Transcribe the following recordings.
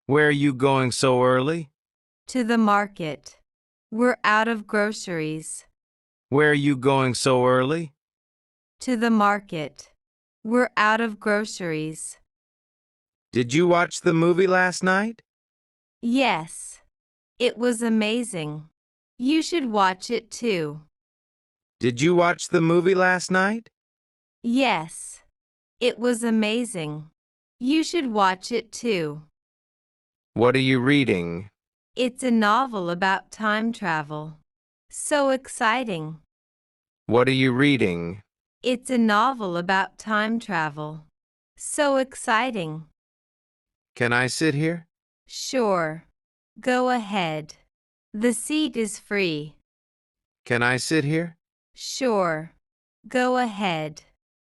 Where are you going so early? To the market. We're out of groceries. Where are you going so early? To the market. We're out of groceries. Did you watch the movie last night? Yes. It was amazing. You should watch it too. Did you watch the movie last night? Yes. It was amazing. You should watch it too. What are you reading? It's a novel about time travel. So exciting. What are you reading? It's a novel about time travel. So exciting. Can I sit here? Sure. Go ahead. The seat is free. Can I sit here? Sure. Go ahead.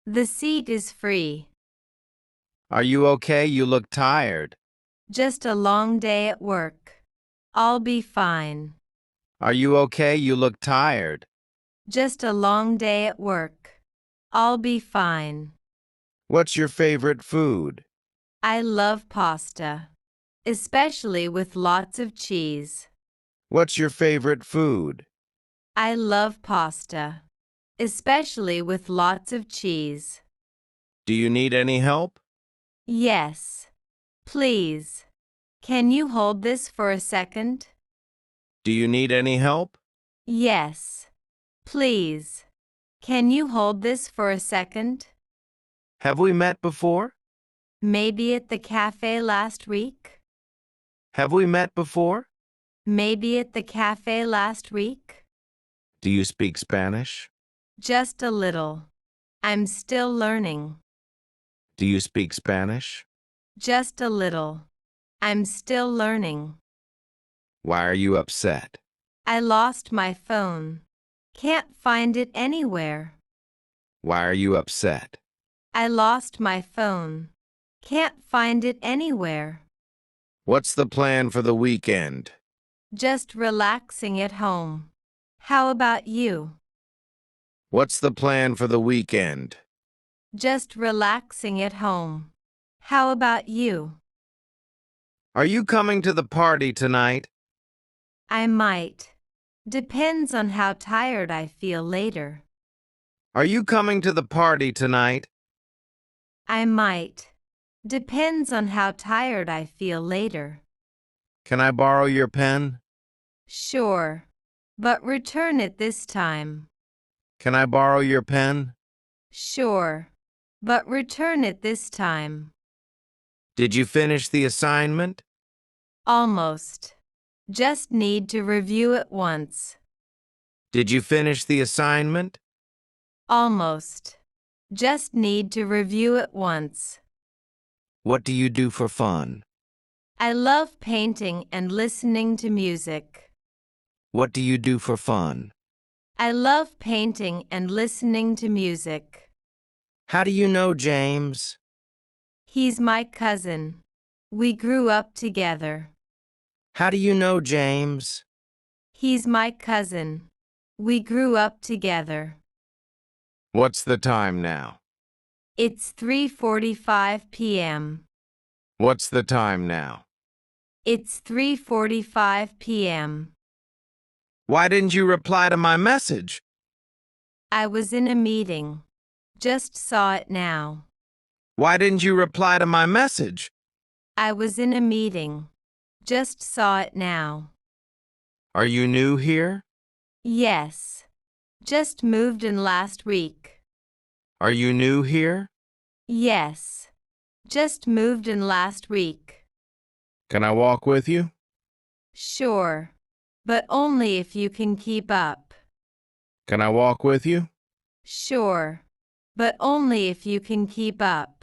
The seat is free. Are you okay? You look tired. Just a long day at work. I'll be fine. Are you okay? You look tired. Just a long day at work. I'll be fine. What's your favorite food? I love pasta, especially with lots of cheese. What's your favorite food? I love pasta, especially with lots of cheese. Do you need any help? Yes. Please. Can you hold this for a second? Do you need any help? Yes. Please. Can you hold this for a second? Have we met before? Maybe at the cafe last week? Have we met before? Maybe at the cafe last week? Do you speak Spanish? Just a little. I'm still learning. Do you speak Spanish? Just a little. I'm still learning. Why are you upset? I lost my phone. Can't find it anywhere. Why are you upset? I lost my phone. Can't find it anywhere. What's the plan for the weekend? Just relaxing at home. How about you? What's the plan for the weekend? Just relaxing at home. How about you? Are you coming to the party tonight? I might. Depends on how tired I feel later. Are you coming to the party tonight? I might. Depends on how tired I feel later. Can I borrow your pen? Sure. But return it this time. Can I borrow your pen? Sure. But return it this time. Did you finish the assignment? Almost. Just need to review it once. Did you finish the assignment? Almost. Just need to review it once. What do you do for fun? I love painting and listening to music. What do you do for fun? I love painting and listening to music. How do you know James? He's my cousin. We grew up together. How do you know James? He's my cousin. We grew up together. What's the time now? It's 3:45 p.m. What's the time now? It's 3:45 p.m. Why didn't you reply to my message? I was in a meeting. Just saw it now. Why didn't you reply to my message? I was in a meeting. Just saw it now. Are you new here? Yes. Just moved in last week. Are you new here? Yes. Just moved in last week. Can I walk with you? Sure. But only if you can keep up. Can I walk with you? Sure. But only if you can keep up.